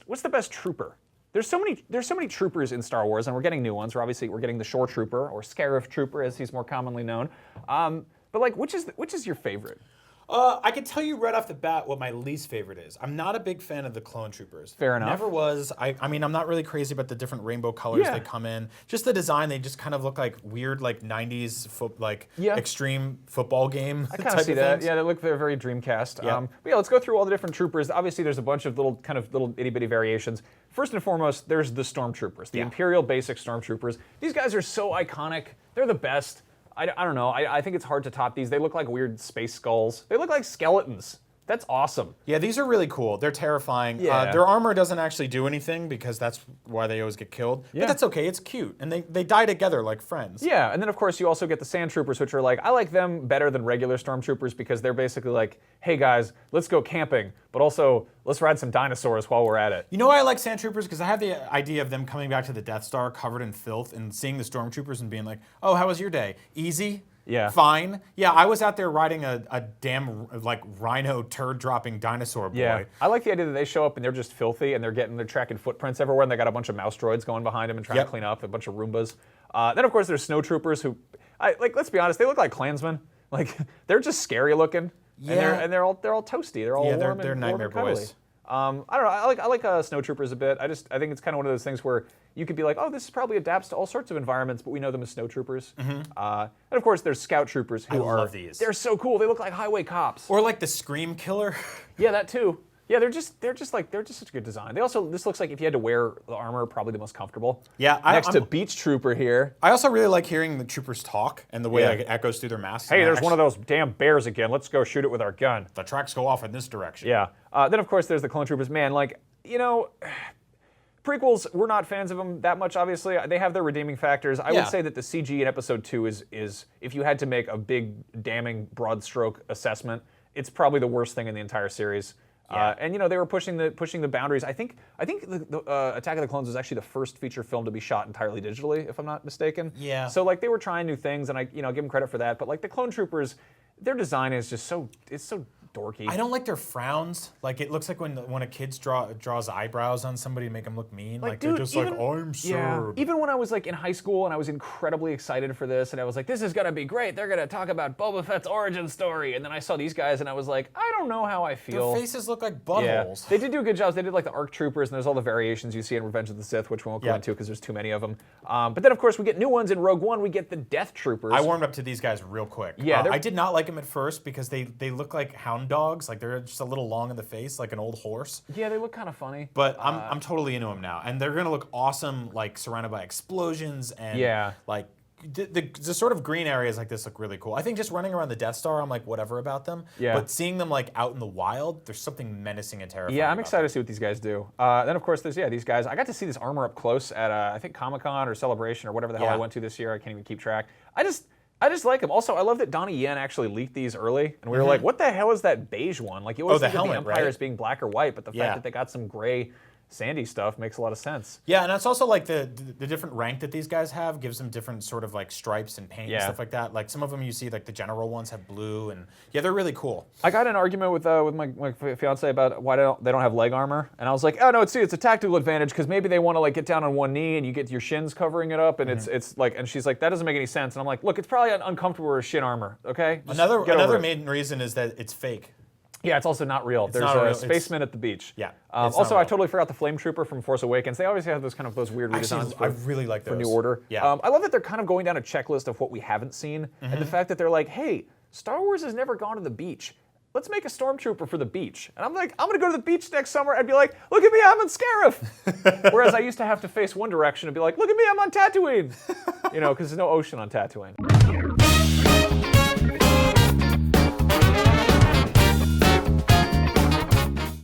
what's the best trooper? There's so many troopers in Star Wars, and we're getting new ones. We're getting the Shore Trooper, or Scarif Trooper, as he's more commonly known. But like, which is your favorite? I can tell you right off the bat what my least favorite is. I'm not a big fan of the clone troopers. Fair enough. Never was. I mean, I'm not really crazy about the different rainbow colors they come in. Just the design, they just kind of look like weird, like 90s, extreme football game. I kind of see that. Yeah, they're very Dreamcast. Yeah. But yeah, let's go through all the different troopers. Obviously, there's a bunch of little itty bitty variations. First and foremost, there's the Stormtroopers, the Imperial basic Stormtroopers. These guys are so iconic. They're the best. I don't know. I think it's hard to top these. They look like weird space skulls. They look like skeletons. That's awesome. Yeah, these are really cool. They're terrifying. Yeah. Their armor doesn't actually do anything because that's why they always get killed. Yeah. But that's okay. It's cute. And they die together like friends. Yeah, and then of course you also get the Sand Troopers, which are like, I like them better than regular Stormtroopers because they're basically like, hey guys, let's go camping, but also let's ride some dinosaurs while we're at it. You know why I like Sand Troopers? Because I have the idea of them coming back to the Death Star covered in filth and seeing the Stormtroopers and being like, oh, how was your day? Easy? Yeah. Fine. Yeah, I was out there riding a damn like rhino turd dropping dinosaur boy. Yeah, I like the idea that they show up and they're just filthy and they're tracking footprints everywhere and they got a bunch of mouse droids going behind them and trying to clean up, a bunch of Roombas. Then of course there's snow troopers who, let's be honest, they look like Klansmen. Like they're just scary looking. Yeah. And they're all toasty. They're all warm they're and nightmare warm and boys. I don't know. I like snow troopers a bit. I think it's kind of one of those things where you could be like, oh, this probably adapts to all sorts of environments, but we know them as snow troopers. And of course, there's scout troopers who I love these. They're so cool. They look like highway cops. Or like the Scream Killer. Yeah, that too. Yeah, they're just such a good design. This looks like if you had to wear the armor, probably the most comfortable. Yeah, Next to Beach Trooper here. I also really like hearing the troopers talk and the way it echoes through their masks. Hey, there's one of those damn bears again. Let's go shoot it with our gun. The tracks go off in this direction. Yeah. Then of course there's the clone troopers. Man, like, you know, prequels, we're not fans of them that much, obviously. They have their redeeming factors. I would say that the CG in Episode 2 is, if you had to make a big, damning, broad stroke assessment, it's probably the worst thing in the entire series. Yeah. And you know, they were pushing the boundaries. I think the Attack of the Clones was actually the first feature film to be shot entirely digitally, if I'm not mistaken. Yeah. So like they were trying new things, and I give them credit for that. But like the Clone Troopers, their design is just so dorky. I don't like their frowns. Like it looks like when a kid draws eyebrows on somebody to make them look mean. Like dude, they're just like, I'm Serb. Even when I was like in high school and I was incredibly excited for this and I was like, this is gonna be great. They're gonna talk about Boba Fett's origin story. And then I saw these guys and I was like, I don't know how I feel. Their faces look like buttholes. Yeah. They did do good jobs. They did like the ARC Troopers and there's all the variations you see in Revenge of the Sith, which we won't go into because there's too many of them. But then of course we get new ones in Rogue One. We get the Death Troopers. I warmed up to these guys real quick. Yeah, I did not like them at first because they look like hound dogs. Like they're just a little long in the face, like an old horse. Yeah, they look kind of funny. But I'm totally into them now, and they're gonna look awesome, like surrounded by explosions and like the sort of green areas like this look really cool. I think just running around the Death Star, I'm like whatever about them. Yeah. But seeing them like out in the wild, there's something menacing and terrifying. Yeah, I'm excited to see what these guys do. Then of course there's these guys. I got to see this armor up close at I think Comic-Con or Celebration or whatever the hell I went to this year. I can't even keep track. I just like them. Also, I love that Donnie Yen actually leaked these early, and we were like, "What the hell is that beige one?" Like, you always think of the Empire as being black or white, but the fact that they got some gray, sandy stuff makes a lot of sense. Yeah, and it's also like the different rank that these guys have gives them different sort of like stripes and paint and stuff like that. Like some of them you see, like the general ones have blue, and they're really cool. I got in an argument with my fiance about why they don't have leg armor, and I was like, oh no, it's a tactical advantage because maybe they want to like get down on one knee and you get your shins covering it up, and it's like, and she's like, that doesn't make any sense, and I'm like, look, it's probably uncomfortable with shin armor, okay? Just another main reason is that it's fake. Yeah, it's also not real. There's a spaceman at the beach. Yeah. Also, I totally forgot the Flame Trooper from Force Awakens. They always have those weird redesigns. I really like those. For New Order. Yeah. I love that they're kind of going down a checklist of what we haven't seen, and the fact that they're like, hey, Star Wars has never gone to the beach. Let's make a Stormtrooper for the beach. And I'm like, I'm gonna go to the beach next summer and be like, look at me, I'm on Scarif. Whereas I used to have to face one direction and be like, look at me, I'm on Tatooine. Because there's no ocean on Tatooine.